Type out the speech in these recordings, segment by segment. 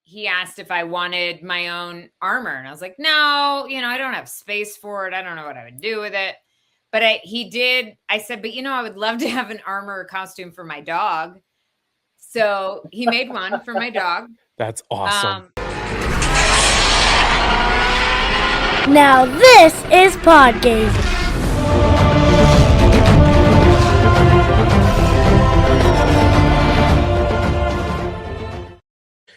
he asked if I wanted my own armor. And I was like, no, I don't have space for it. I don't know what I would do with it. But I said, but I would love to have an armor costume for my dog. So he made one for my dog. That's awesome. Now this is Podgazing.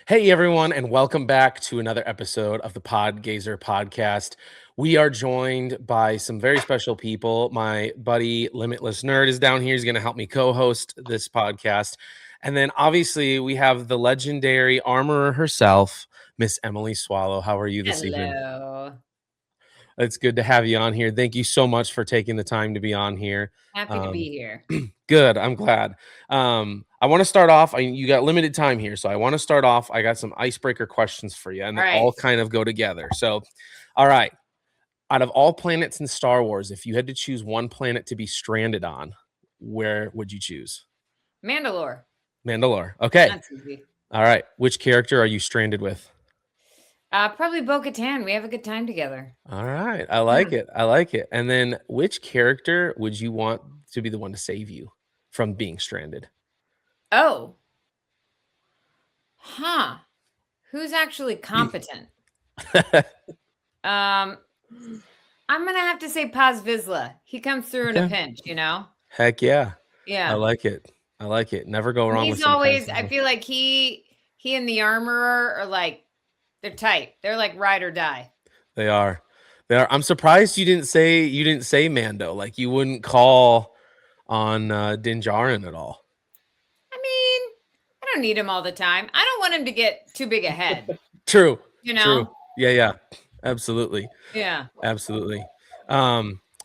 Hey everyone, and welcome back to another episode of the Podgazer podcast. We are joined by some very special people. My buddy Limitless Nerd is down here. He's going to help me co-host this podcast. And then obviously we have the legendary armorer herself, Miss Emily Swallow. How are you this evening? Hello. It's good to have you on here. Thank you so much for taking the time to be on here. Happy to be here. Good. I'm glad. I want to start off. You got limited time here, so I want to start off. I got some icebreaker questions for you, and they all kind of go together. So, all right. Out of all planets in Star Wars, if you had to choose one planet to be stranded on, where would you choose? Mandalore. Okay. That's easy. All right. Which character are you stranded with? Probably Bo-Katan. We have a good time together. All right. I like it. And then which character would you want to be the one to save you from being stranded? Oh. Who's actually competent? I'm going to have to say Paz Vizsla. He comes through in a pinch, Heck yeah. Yeah. I like it. Never go wrong with He's always, I feel like he and the armorer are like, they're tight. They're like ride or die. They are. I'm surprised you didn't say Mando. Like you wouldn't call on Din Djarin at all. I mean, I don't need him all the time. I don't want him to get too big a head. True. True. Yeah. Absolutely. Yeah. Absolutely.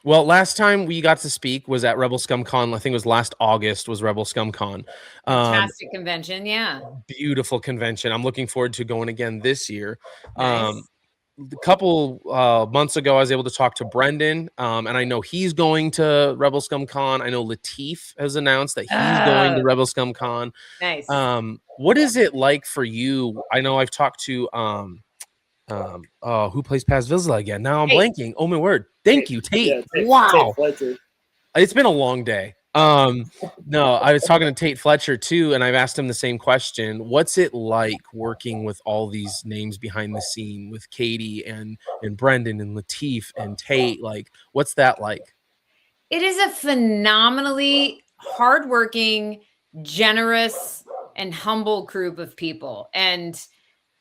Well, last time we got to speak was at Rebel Scum Con. I think it was last August was Rebel Scum Con. Fantastic convention, yeah. Beautiful convention. I'm looking forward to going again this year. Nice. A couple months ago, I was able to talk to Brendan, and I know he's going to Rebel Scum Con. I know Latif has announced that he's going to Rebel Scum Con. Nice. What is it like for you? I know I've talked to who plays Paz Vizsla again? Now I'm blanking. Oh my word! Thank you, Tate. Yeah, wow, Tate Fletcher. It's been a long day. No, I was talking to Tate Fletcher too, and I've asked him the same question. What's it like working with all these names behind the scene with Katie and Brendan and Latif and Tate? Like, what's that like? It is a phenomenally hardworking, generous, and humble group of people. And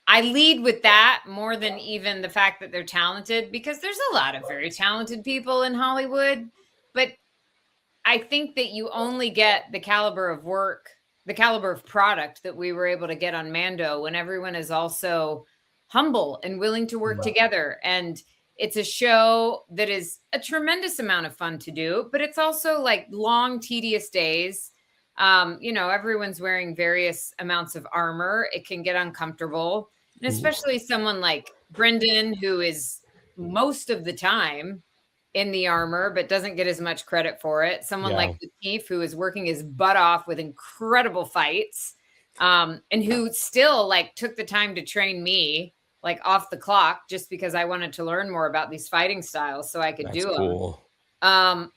I lead with that more than even the fact that they're talented, because there's a lot of very talented people in Hollywood, but I think that you only get the caliber of work, the caliber of product that we were able to get on Mando when everyone is also humble and willing to work together. And it's a show that is a tremendous amount of fun to do, but it's also like long, tedious days. Everyone's wearing various amounts of armor. It can get uncomfortable. And especially someone like Brendan, who is most of the time in the armor, but doesn't get as much credit for it. Someone like Latif, who is working his butt off with incredible fights, and who still took the time to train me off the clock just because I wanted to learn more about these fighting styles so I could do them.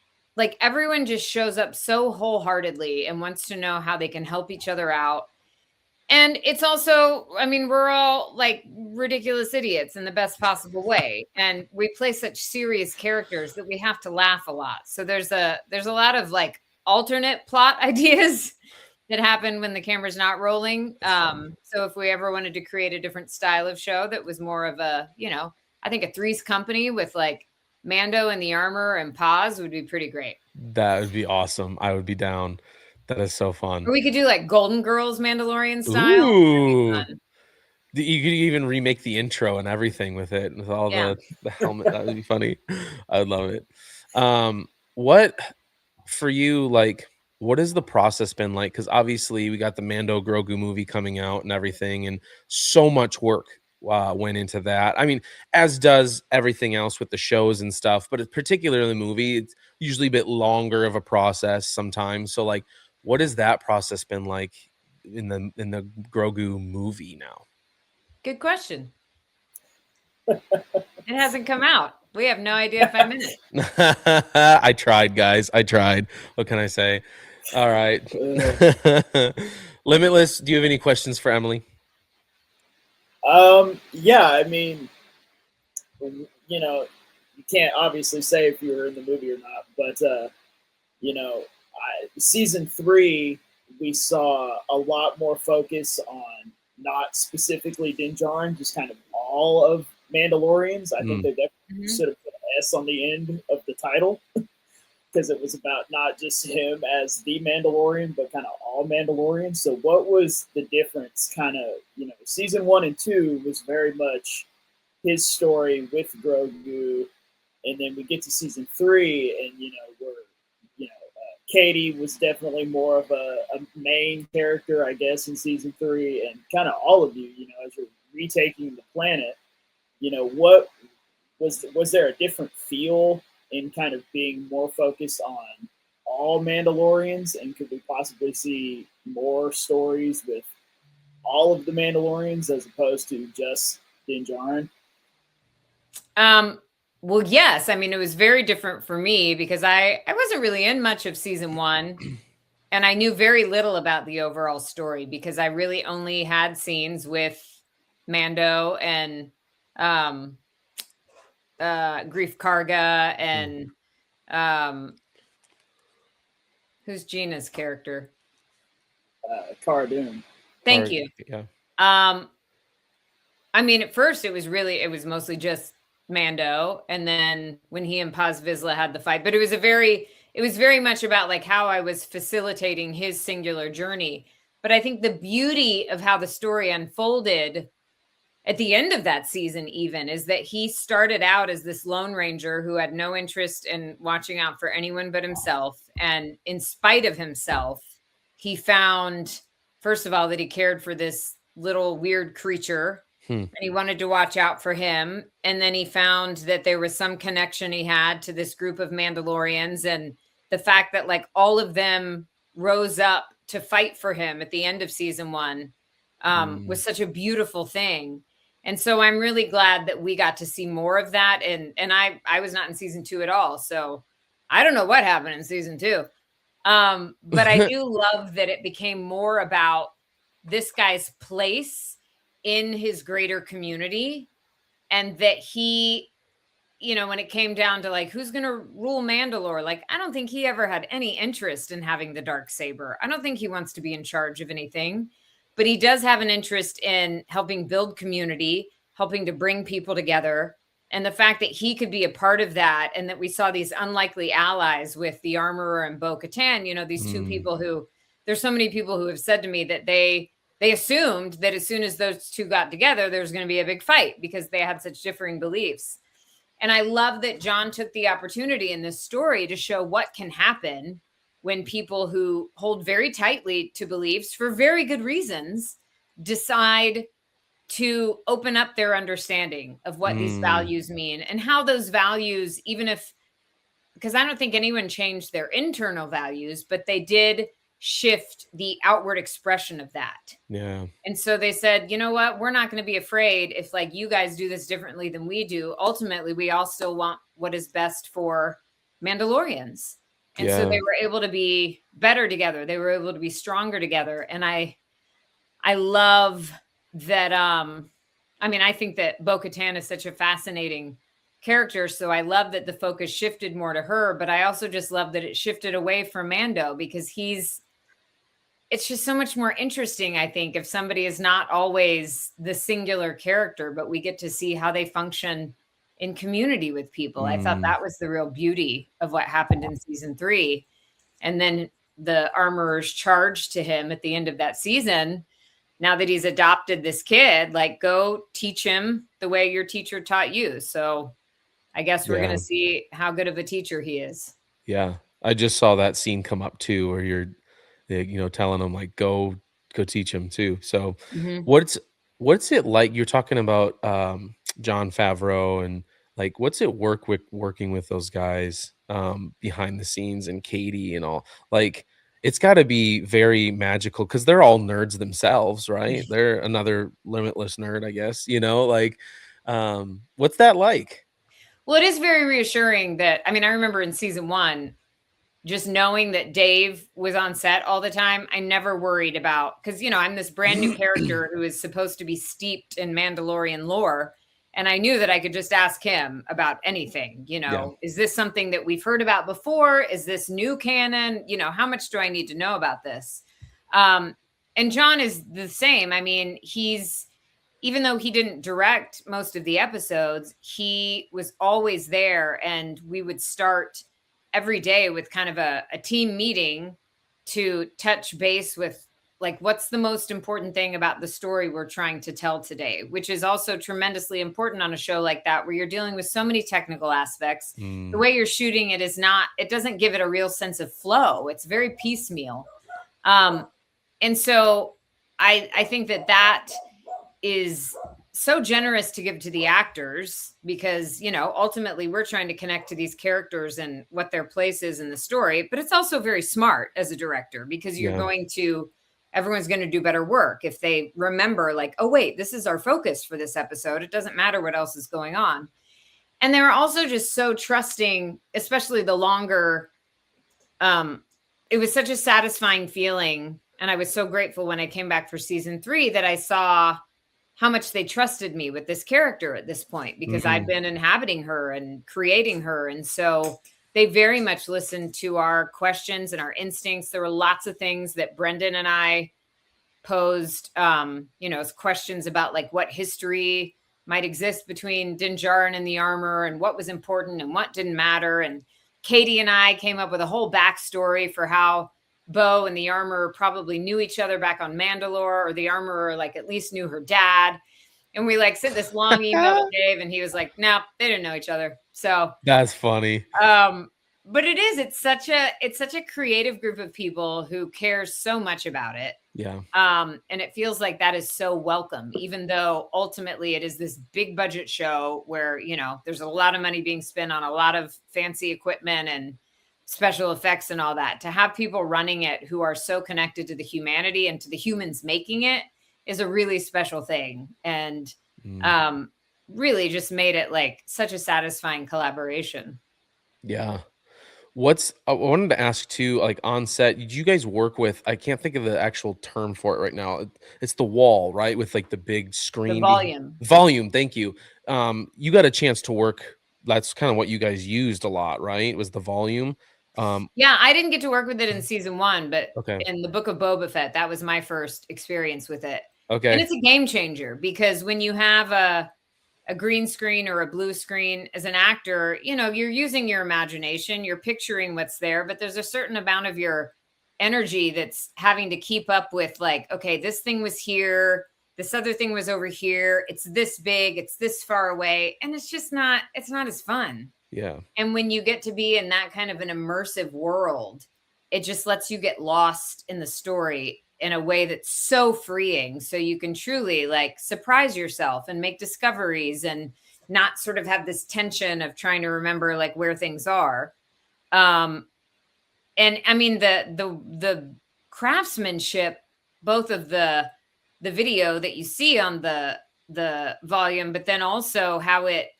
Everyone just shows up so wholeheartedly and wants to know how they can help each other out. And it's also, we're all ridiculous idiots in the best possible way. And we play such serious characters that we have to laugh a lot. So there's a lot of alternate plot ideas that happen when the camera's not rolling. So if we ever wanted to create a different style of show that was more of a, I think a Three's Company with Mando and the armor and Paz would be pretty great. That would be awesome. I would be down. That is so fun. Or we could do Golden Girls Mandalorian style. Ooh. You could even remake the intro and everything with it, with all the helmet. That would be funny. I would love it. What for you, what has the process been like? Because obviously we got the Mando Grogu movie coming out and everything, and so much work went into that. As does everything else with the shows and stuff, but particularly the movie, it's usually a bit longer of a process sometimes. So what has that process been like in the Grogu movie now? Good question. It hasn't come out. We have no idea if I'm in it. I tried, guys. I tried. What can I say? All right. Limitless, do you have any questions for Emily? Yeah, I mean, you know, you can't obviously say if you were in the movie or not, but season 3 we saw a lot more focus on not specifically Din Djarin, just kind of all of Mandalorians. I think they definitely should have put an S on the end of the title because it was about not just him as the Mandalorian, but kind of all Mandalorians. So, what was the difference? Kind of, season 1 and 2 was very much his story with Grogu, and then we get to season 3, and Katie was definitely more of a main character, I guess, in season 3, and kind of all of you, as you're retaking the planet, what was there a different feel in kind of being more focused on all Mandalorians, and could we possibly see more stories with all of the Mandalorians as opposed to just Din Djarin? Well, yes. I mean, it was very different for me because I wasn't really in much of season 1, and I knew very little about the overall story because I really only had scenes with Mando and Grief Karga and who's Gina's character? Cara Dune. Thank you. Yeah. I mean, at first it was mostly just Mando, and then when he and Paz Vizsla had the fight, but it was very much about like how I was facilitating his singular journey. But I think the beauty of how the story unfolded at the end of that season even is that he started out as this Lone Ranger who had no interest in watching out for anyone but himself. And in spite of himself, he found, first of all, that he cared for this little weird creature and he wanted to watch out for him. And then he found that there was some connection he had to this group of Mandalorians, and the fact that like all of them rose up to fight for him at the end of season 1 was such a beautiful thing. And so I'm really glad that we got to see more of that. And I was not in season 2 at all. So I don't know what happened in season 2. But I do love that it became more about this guy's place in his greater community, and that he, when it came down to like, who's going to rule Mandalore? Like, I don't think he ever had any interest in having the Darksaber. I don't think he wants to be in charge of anything, but he does have an interest in helping build community, helping to bring people together. And the fact that he could be a part of that, and that we saw these unlikely allies with the Armorer and Bo-Katan, these two people who, there's so many people who have said to me that they assumed that as soon as those two got together, there was going to be a big fight because they had such differing beliefs. And I love that John took the opportunity in this story to show what can happen when people who hold very tightly to beliefs for very good reasons decide to open up their understanding of what these values mean, and how those values, even if, because I don't think anyone changed their internal values, but they did shift the outward expression of that. Yeah. And so they said, you know what, we're not going to be afraid if like you guys do this differently than we do. Ultimately, we all still want what is best for Mandalorians. And so they were able to be better together. They were able to be stronger together. And I love that. I think that Bo-Katan is such a fascinating character. So I love that the focus shifted more to her, but I also just love that it shifted away from Mando, because it's just so much more interesting, I think, if somebody is not always the singular character, but we get to see how they function in community with people. I thought that was the real beauty of what happened in season 3. And then the Armorer's charge to him at the end of that season, now that he's adopted this kid, like, go teach him the way your teacher taught you. So I guess we're going to see how good of a teacher he is. Yeah. I just saw that scene come up too, where you're, telling him like, go teach him too. So what's it like? You're talking about Jon Favreau, and like, what's it working with those guys behind the scenes, and Katie and all, like, it's got to be very magical because they're all nerds themselves, right? They're another limitless nerd, I guess, like, what's that like? Well, it is very reassuring that, I mean, I remember in season 1, just knowing that Dave was on set all the time, I never worried about, because, I'm this brand new character who is supposed to be steeped in Mandalorian lore. And I knew that I could just ask him about anything, Yeah. Is this something that we've heard about before? Is this new canon? How much do I need to know about this? And John is the same. I mean, even though he didn't direct most of the episodes, he was always there, and we would start every day with kind of a team meeting to touch base with, like, what's the most important thing about the story we're trying to tell today, which is also tremendously important on a show like that, where you're dealing with so many technical aspects. The way you're shooting it it doesn't give it a real sense of flow. It's very piecemeal. And so I think that is so generous to give to the actors, because, ultimately we're trying to connect to these characters and what their place is in the story. But it's also very smart as a director, because everyone's going to do better work if they remember, like, oh, wait, this is our focus for this episode. It doesn't matter what else is going on. And they're also just so trusting, especially the longer. It was such a satisfying feeling. And I was so grateful when I came back for season 3 that I saw how much they trusted me with this character at this point, because I'd been inhabiting her and creating her. And so they very much listened to our questions and our instincts. There were lots of things that Brendan and I posed, as questions about, like, what history might exist between Din Djarin and the armor, and what was important and what didn't matter. And Katie and I came up with a whole backstory for how Bo and the armorer probably knew each other back on Mandalore, or the armorer, like, at least knew her dad. And we, like, sent this long email to Dave, and he was like, no, they didn't know each other. So That's funny. But it's such a creative group of people who cares so much about it. Yeah. And it feels like that is so welcome, even though ultimately it is this big budget show where, there's a lot of money being spent on a lot of fancy equipment and special effects and all that. To have people running it who are so connected to the humanity and to the humans making it is a really special thing. And really just made it, like, such a satisfying collaboration. Yeah. I wanted to ask too, like, on set, did you guys work with, I can't think of the actual term for it right now. It's the wall, right? With, like, the big screen. The volume. Thank you. You got a chance to work. That's kind of what you guys used a lot, right? Was the volume. Yeah, I didn't get to work with it in season 1, but Okay. in the Book of Boba Fett, that was my first experience with it. Okay. And it's a game changer, because when you have a green screen or a blue screen, as an actor, you're using your imagination, you're picturing what's there, but there's a certain amount of your energy that's having to keep up with, like, okay, this thing was here, this other thing was over here, it's this big, it's this far away, and it's not as fun. Yeah. And when you get to be in that kind of an immersive world, it just lets you get lost in the story in a way that's so freeing. So you can truly, like, surprise yourself and make discoveries, and not sort of have this tension of trying to remember, like, where things are. And I mean, the craftsmanship, both of the video that you see on the volume, but then also how it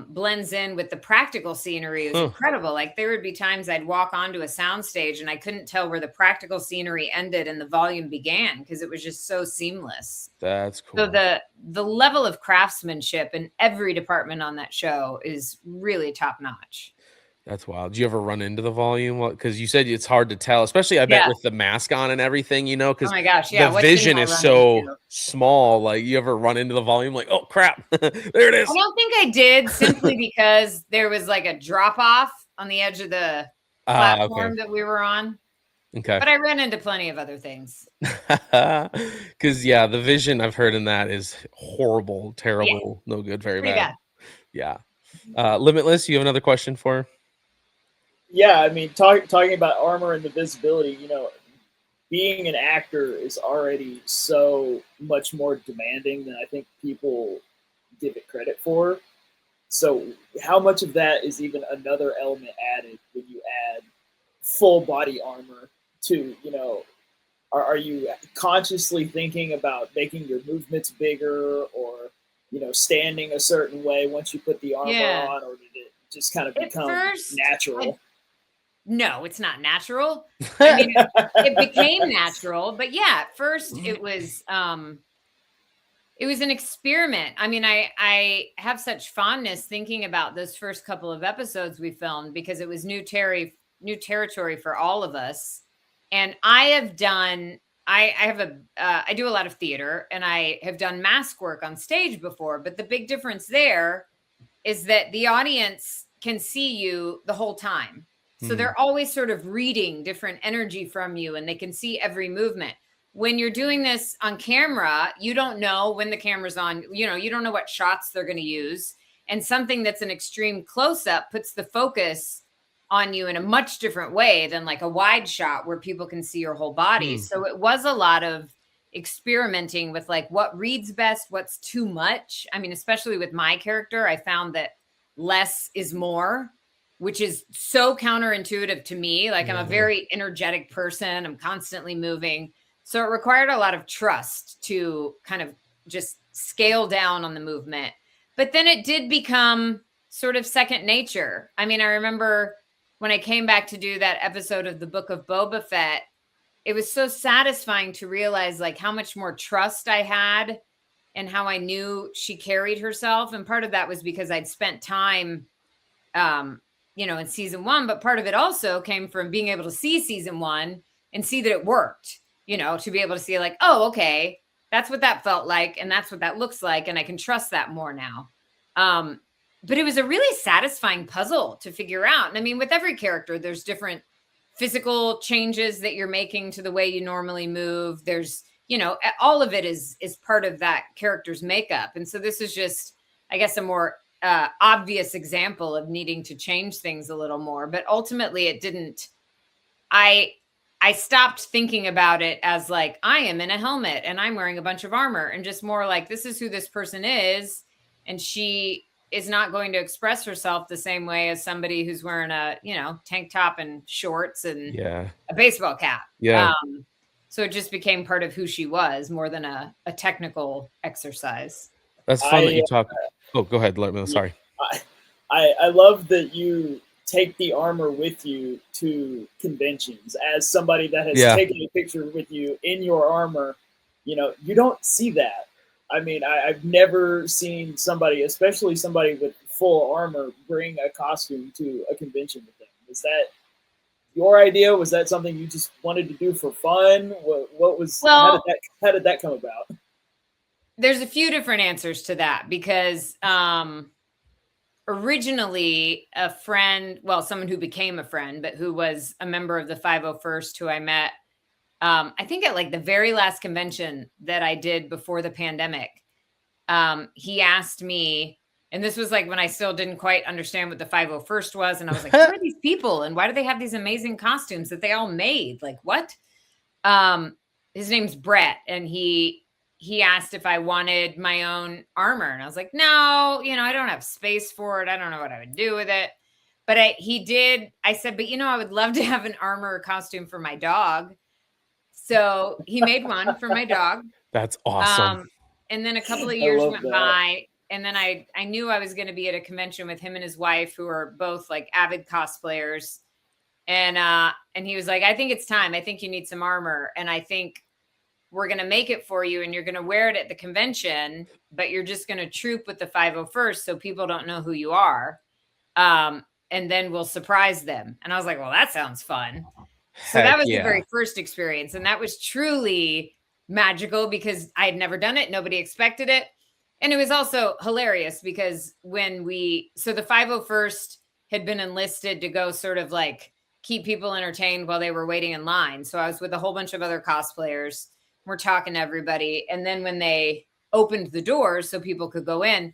blends in with the practical scenery is incredible. Like, there would be times I'd walk onto a soundstage and I couldn't tell where the practical scenery ended and the volume began, because it was just so seamless. That's cool. So the level of craftsmanship in every department on that show is really top notch. That's wild. Did you ever run into the volume? Because you said it's hard to tell, especially I bet with the mask on and everything, because oh my gosh, yeah, the vision is so small. Like, you ever run into the volume, like, oh crap, there it is. I don't think I did, simply because there was, like, a drop off on the edge of the platform that we were on. Okay. But I ran into plenty of other things. Because the vision I've heard in that is horrible, terrible, no good, very bad. Yeah. Limitless, you have another question for? Yeah, I mean, talking about armor and the visibility, being an actor is already so much more demanding than I think people give it credit for. So how much of that is even another element added when you add full body armor to, are you consciously thinking about making your movements bigger, or standing a certain way once you put the armor on, or did it just kind of become natural? No, it's not natural. I mean, it became natural, but yeah, at first it was an experiment. I mean, I have such fondness thinking about those first couple of episodes we filmed, because it was new territory for all of us. And I do a lot of theater, and I have done mask work on stage before, but the big difference there is that the audience can see you the whole time. So they're always sort of reading different energy from you, and they can see every movement. When you're doing this on camera, you don't know when the camera's on, you don't know what shots they're going to use. And something that's an extreme close-up puts the focus on you in a much different way than like a wide shot where people can see your whole body. So it was a lot of experimenting with like what reads best, what's too much. I mean, especially with my character, I found that less is more, which is so counterintuitive to me. Like I'm a very energetic person. I'm constantly moving. So it required a lot of trust to kind of just scale down on the movement. But then it did become sort of second nature. I mean, I remember when I came back to do that episode of the Book of Boba Fett, it was so satisfying to realize like how much more trust I had and how I knew she carried herself. And part of that was because I'd spent time, in season 1, but part of it also came from being able to see season 1 and see that it worked, to be able to see like, oh, okay, that's what that felt like. And that's what that looks like. And I can trust that more now. But it was a really satisfying puzzle to figure out. And I mean, with every character, there's different physical changes that you're making to the way you normally move. There's, all of it is part of that character's makeup. And so this is just, I guess, a more obvious example of needing to change things a little more. But ultimately it didn't. I stopped thinking about it as like, I am in a helmet and I'm wearing a bunch of armor, and just more like, this is who this person is. And she is not going to express herself the same way as somebody who's wearing a, tank top and shorts and a baseball cap. Yeah. So it just became part of who she was more than a technical exercise. That's fun that you talk. Oh, go ahead. Let me know. Sorry. I love that you take the armor with you to conventions. As somebody that has taken a picture with you in your armor, you don't see that. I mean, I've never seen somebody, especially somebody with full armor, bring a costume to a convention with them. Was that your idea? Was that something you just wanted to do for fun? What was? How did that come about? There's a few different answers to that, because originally a friend, someone who became a friend, but who was a member of the 501st, who I met, I think at like the very last convention that I did before the pandemic, he asked me, and this was like when I still didn't quite understand what the 501st was. And I was like, who are these people? And why do they have these amazing costumes that they all made? Like what? His name's Brett. And he asked if I wanted my own armor. And I was like, no, I don't have space for it. I don't know what I would do with it. But I said, but I would love to have an armor costume for my dog. So he made one for my dog. That's awesome. And then a couple of years went by, and then I knew I was going to be at a convention with him and his wife, who are both like avid cosplayers. And he was like, I think it's time. I think you need some armor. And I think we're going to make it for you, and you're going to wear it at the convention, but you're just going to troop with the 501st so people don't know who you are. And then we'll surprise them. And I was like, well, that sounds fun. So that was the very first experience. And that was truly magical because I had never done it. Nobody expected it. And it was also hilarious because the 501st had been enlisted to go sort of like keep people entertained while they were waiting in line. So I was with a whole bunch of other cosplayers. We're talking to everybody. And then when they opened the doors so people could go in,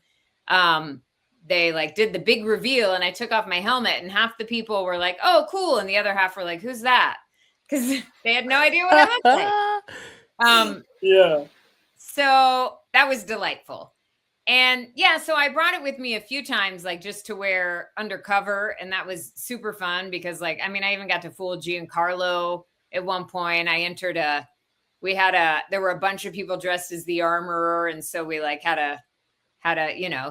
they like did the big reveal, and I took off my helmet, and half the people were like, oh, cool. And the other half were like, who's that? Because they had no idea what I looked like. So that was delightful. And so I brought it with me a few times, like just to wear undercover. And that was super fun because I even got to fool Giancarlo at one point. I entered there were a bunch of people dressed as the armorer. And so we like had a,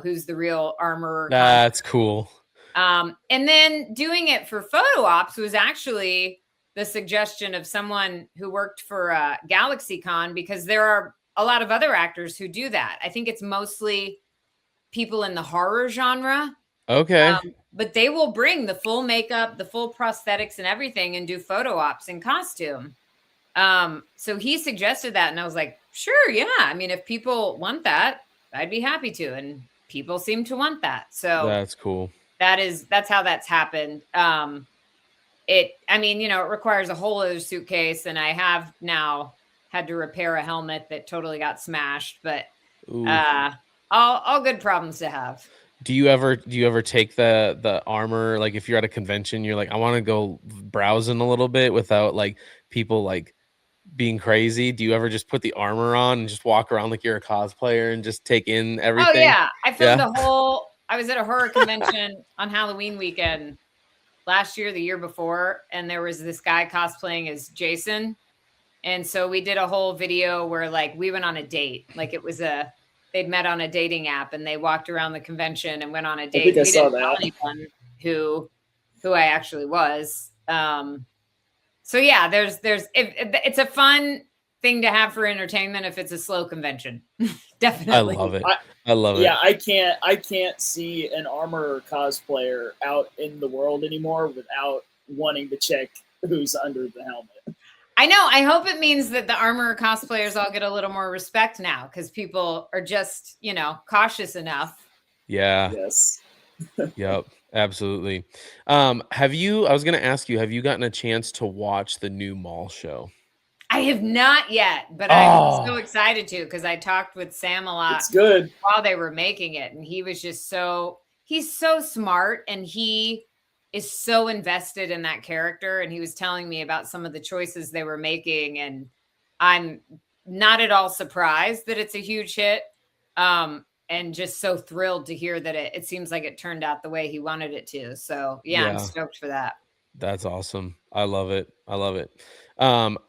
who's the real armorer. That's cool. And then doing it for photo ops was actually the suggestion of someone who worked for GalaxyCon, because there are a lot of other actors who do that. I think it's mostly people in the horror genre. Okay. But they will bring the full makeup, the full prosthetics and everything and do photo ops in costume. So he suggested that and I was like, sure, yeah. I mean, if people want that, I'd be happy to. And people seem to want that. So that's cool. That's how that's happened. It requires a whole other suitcase, and I have now had to repair a helmet that totally got smashed, but all good problems to have. Do you ever take the armor, like if you're at a convention, you're like, I want to go browsing a little bit without like people like being crazy? Do you ever just put the armor on and just walk around like you're a cosplayer and just take in everything? Oh yeah. I filmed I was at a horror convention on Halloween weekend last year, the year before, and there was this guy cosplaying as Jason. And so we did a whole video where like we went on a date. Like it was they'd met on a dating app and they walked around the convention and went on a date. I think I saw that. Tell anyone who I actually was. So yeah, it's a fun thing to have for entertainment if it's a slow convention. Definitely. I love it. I love it. Yeah, I can't see an armor cosplayer out in the world anymore without wanting to check who's under the helmet. I know. I hope it means that the armor cosplayers all get a little more respect now because people are just, cautious enough. Yeah. Yes. Yep. Absolutely. I was going to ask you, have you gotten a chance to watch the new mall show? I have not yet, but I'm so excited to, because I talked with Sam a lot. It's good. While they were making it. And he was just he's so smart and he is so invested in that character. And he was telling me about some of the choices they were making. And I'm not at all surprised that it's a huge hit. And just so thrilled to hear that it seems like it turned out the way he wanted it to. So yeah. I'm stoked for that. That's awesome. I love it.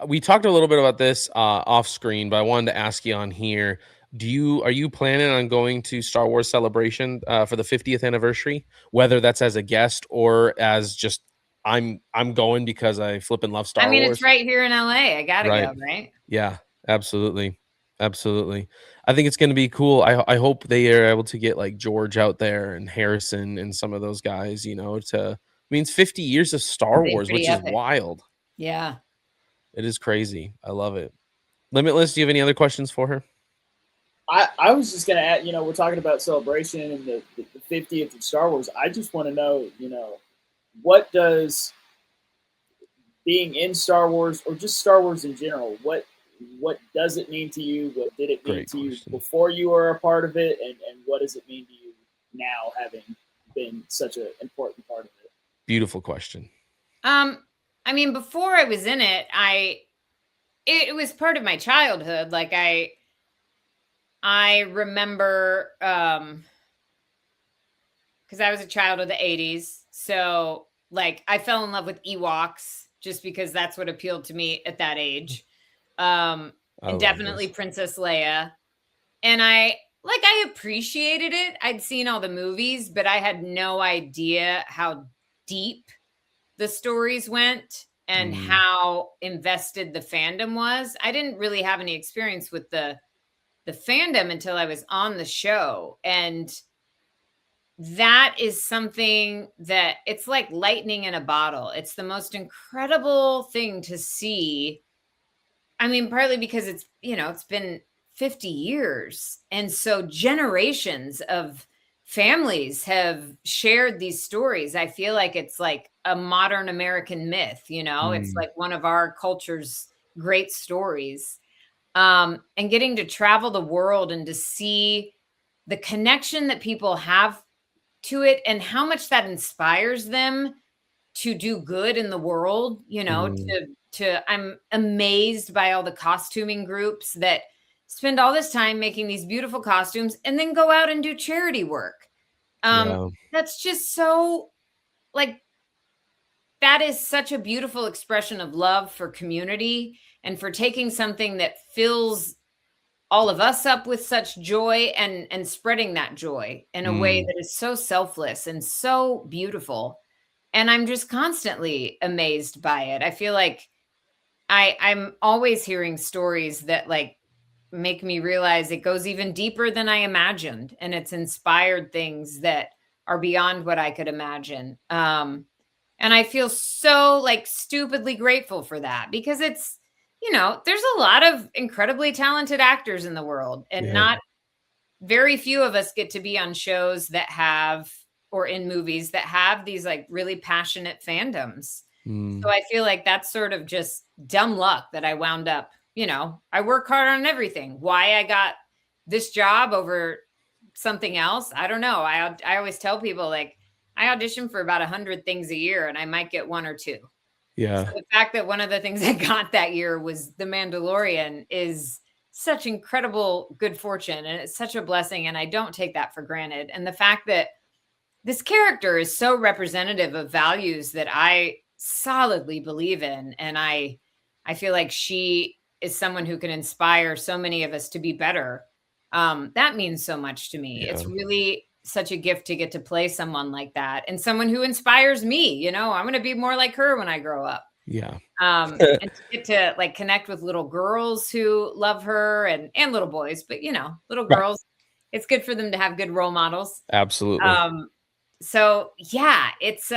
We talked a little bit about this off screen, but I wanted to ask you on here. Are you planning on going to Star Wars Celebration for the 50th anniversary, whether that's as a guest or as just I'm going because I flipping love Star Wars? It's right here in LA. I gotta go, right? Yeah, absolutely. I think it's going to be cool. I hope they are able to get like George out there and Harrison and some of those guys, means 50 years of Star Wars, which is wild. Yeah. It is crazy. I love it. Limitless, do you have any other questions for her? I was just going to add, we're talking about Celebration and the 50th of Star Wars. I just want to know, what does being in Star Wars or just Star Wars in general, what does it mean to you? What did it mean to you before you were a part of it? And what does it mean to you now, having been such an important part of it? Beautiful question. Before I was in it, it was part of my childhood. Like I remember, because I was a child of the 80s. So like I fell in love with Ewoks just because that's what appealed to me at that age. And definitely Princess Leia. And I appreciated it. I'd seen all the movies, but I had no idea how deep the stories went and how invested the fandom was. I didn't really have any experience with the fandom until I was on the show. And that is something that it's like lightning in a bottle. It's the most incredible thing to see. Partly because it's been 50 years. And so generations of families have shared these stories. I feel like it's like a modern American myth, it's like one of our culture's great stories. And getting to travel the world and to see the connection that people have to it and how much that inspires them to do good in the world, I'm amazed by all the costuming groups that spend all this time making these beautiful costumes and then go out and do charity work. That's just so like that is such a beautiful expression of love for community and for taking something that fills all of us up with such joy and spreading that joy in a way that is so selfless and so beautiful. And I'm just constantly amazed by it. I feel like I'm always hearing stories that like make me realize it goes even deeper than I imagined, and it's inspired things that are beyond what I could imagine. And I feel so like stupidly grateful for that because it's, there's a lot of incredibly talented actors in the world, and not very few of us get to be on shows that have, or in movies that have these like really passionate fandoms. So I feel like that's sort of just dumb luck that I wound up, I work hard on everything. Why I got this job over something else, I don't know. I always tell people like I audition for about 100 things a year and I might get one or two. Yeah. So the fact that one of the things I got that year was The Mandalorian is such incredible good fortune, and it's such a blessing, and I don't take that for granted. And the fact that this character is so representative of values that I solidly believe in, and I feel like she is someone who can inspire so many of us to be better. That means so much to me. It's really such a gift to get to play someone like that, and someone who inspires me. I'm going to be more like her when I grow up. Yeah. And to get to like connect with little girls who love her and little boys, but little girls, it's good for them to have good role models. Absolutely. So yeah, it's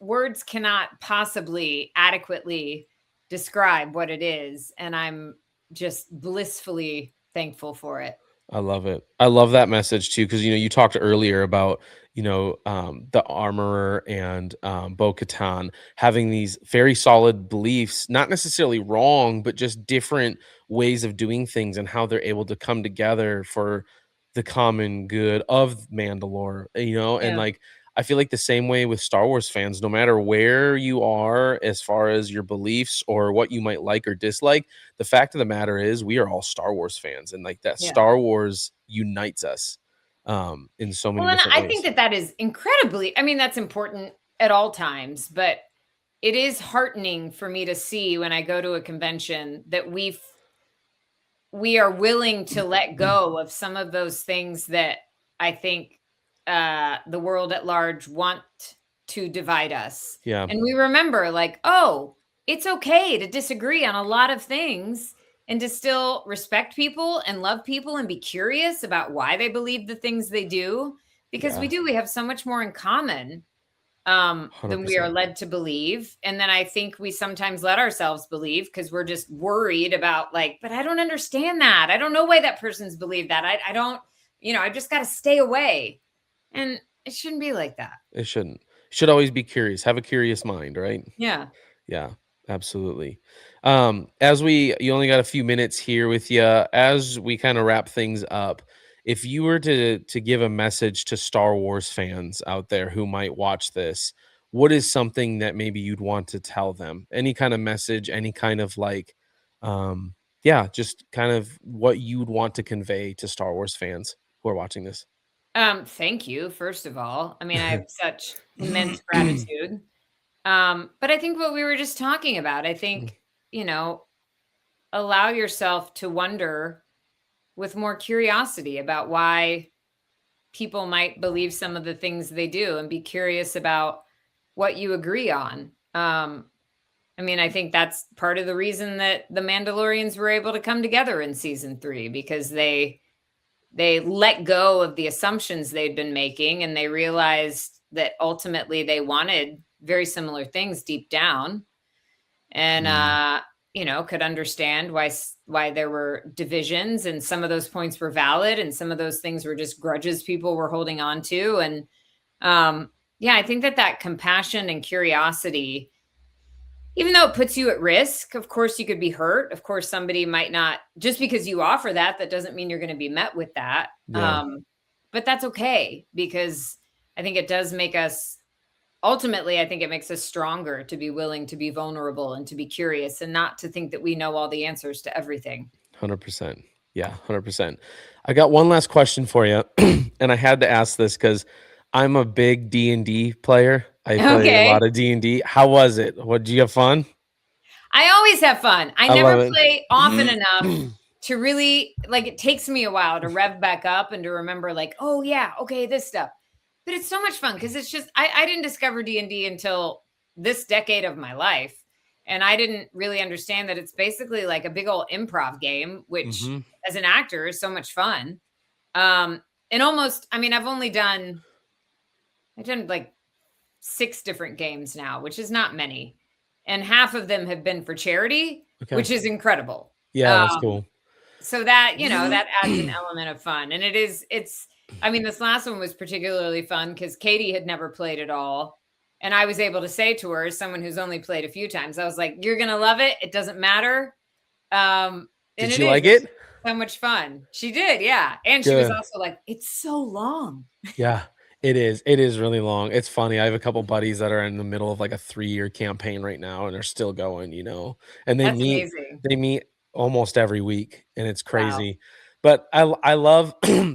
words cannot possibly adequately describe what it is, and I'm just blissfully thankful for it. I love it. I love that message too, because you talked earlier about the armorer and Bo-Katan having these very solid beliefs, not necessarily wrong, but just different ways of doing things and how they're able to come together for the common good of Mandalore. And like I feel like the same way with Star Wars fans, no matter where you are as far as your beliefs or what you might like or dislike, the fact of the matter is we are all Star Wars fans, and like that Star Wars unites us in so many different ways. I think that is incredibly, that's important at all times, but it is heartening for me to see when I go to a convention that we are willing to let go of some of those things that I think the world at large want to divide us. Yeah. And we remember like, oh, it's okay to disagree on a lot of things and to still respect people and love people and be curious about why they believe the things they do, because we have so much more in common than we are led to believe. And then I think we sometimes let ourselves believe because we're just worried about like, but I don't understand that. I don't know why that person's believed that. I don't, I just got to stay away. And it shouldn't be like that. It shouldn't. Should always be curious. Have a curious mind, right? Yeah. Yeah, absolutely. You only got a few minutes here with you. As we kind of wrap things up, if you were to give a message to Star Wars fans out there who might watch this, what is something that maybe you'd want to tell them? Any kind of message, any kind of like, just kind of what you'd want to convey to Star Wars fans who are watching this. Thank you, first of all. I have such immense gratitude. But I think what we were just talking about, I think, allow yourself to wonder with more curiosity about why people might believe some of the things they do, and be curious about what you agree on. I think that's part of the reason that the Mandalorians were able to come together in season 3, because they let go of the assumptions they'd been making, and they realized that ultimately they wanted very similar things deep down, and could understand why there were divisions, and some of those points were valid, and some of those things were just grudges people were holding on to. And I think that compassion and curiosity, even though it puts you at risk, of course you could be hurt. Of course, somebody might not, just because you offer that doesn't mean you're going to be met with that. Yeah. But that's okay, because I think it does make us, ultimately, I think it makes us stronger to be willing to be vulnerable and to be curious, and not to think that we know all the answers to everything. 100%. Yeah, 100%. I got one last question for you. And I had to ask this because I'm a big D&D player. I play a Okay. lot of D&D. How was it? What, did you have fun? I always have fun. I love never it. play often enough to really, like, it takes me a while to rev back up and to remember, like, oh yeah, okay, this stuff. But it's so much fun because it's just, I didn't discover D&D until this decade of my life. And I didn't really understand that it's basically like a big old improv game, which as an actor is so much fun. And almost, I mean, I've done like 6 different games now, which is not many. And half of them have been for charity, which is incredible. Yeah, that's cool. So that, that adds an element of fun. And I mean, this last one was particularly fun because Katie had never played at all. And I was able to say to her, as someone who's only played a few times, I was like, you're going to love it. It doesn't matter. Did she like it? So much fun. She did. Yeah. And she was also like, it's so long. Yeah, it is. It is really long. It's funny. I have a couple buddies that are in the middle of like a 3-year campaign right now and they're still going, and That's amazing. They meet almost every week and it's crazy. Wow. But I love,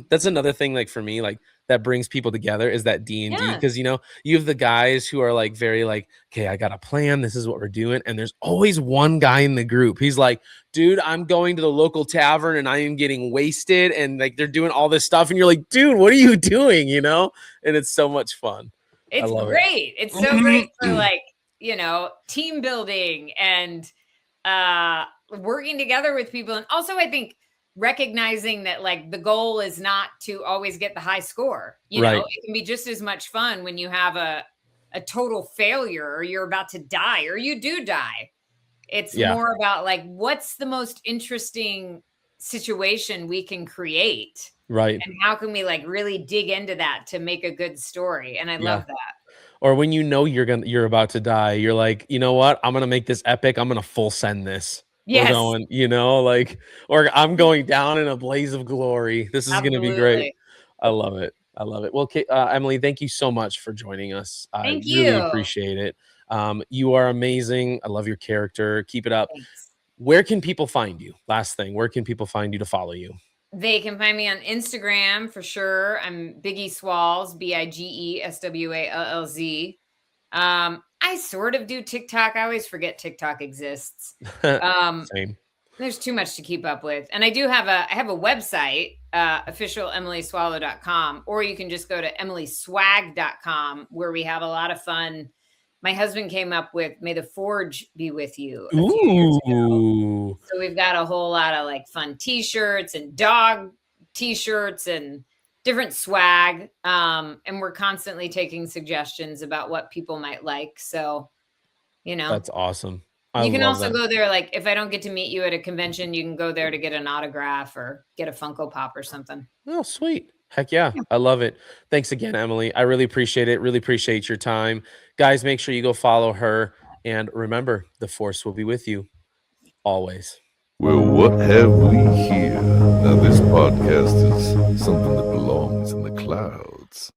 that's another thing, like for me, like that brings people together is that D&D. Because, you have the guys who are like, very like, okay, I got a plan. This is what we're doing. And there's always one guy in the group. He's like, dude, I'm going to the local tavern and I am getting wasted. And like, they're doing all this stuff. And you're like, dude, what are you doing? And it's so much fun. It's great. It's so great for like, team building and working together with people. And also I think recognizing that like the goal is not to always get the high score. It can be just as much fun when you have a total failure or you're about to die or you do die. It's more about like, what's the most interesting situation we can create? Right. And how can we like really dig into that to make a good story? And I love that. Or when you're about to die, you're like, you know what? I'm going to make this epic. I'm going to full send this. Yes. We're going, or I'm going down in a blaze of glory. This is going to be great. I love it. I love it. Well, Emily, thank you so much for joining us. Thank you. Really appreciate it. You are amazing. I love your character. Keep it up. Thanks. Where can people find you? Last thing, where can people find you to follow you? They can find me on Instagram for sure. I'm Biggie Swalls, BIGESWALLZ. I sort of do TikTok. I always forget TikTok exists. Same. There's too much to keep up with. And I have a website, officialemiswallow.com, or you can just go to emilyswag.com where we have a lot of fun. My husband came up with May the Forge Be With You a few years ago. So we've got a whole lot of like fun t-shirts and dog t-shirts and different swag. And we're constantly taking suggestions about what people might like. So, that's awesome. You can also go there. Like if I don't get to meet you at a convention, you can go there to get an autograph or get a Funko Pop or something. Oh, sweet. Heck yeah. I love it. Thanks again, Emily. I really appreciate it. Really appreciate your time. Guys, make sure you go follow her. And remember, the Force will be with you always. Well, what have we here? Now, this podcast is something that belongs in the clouds.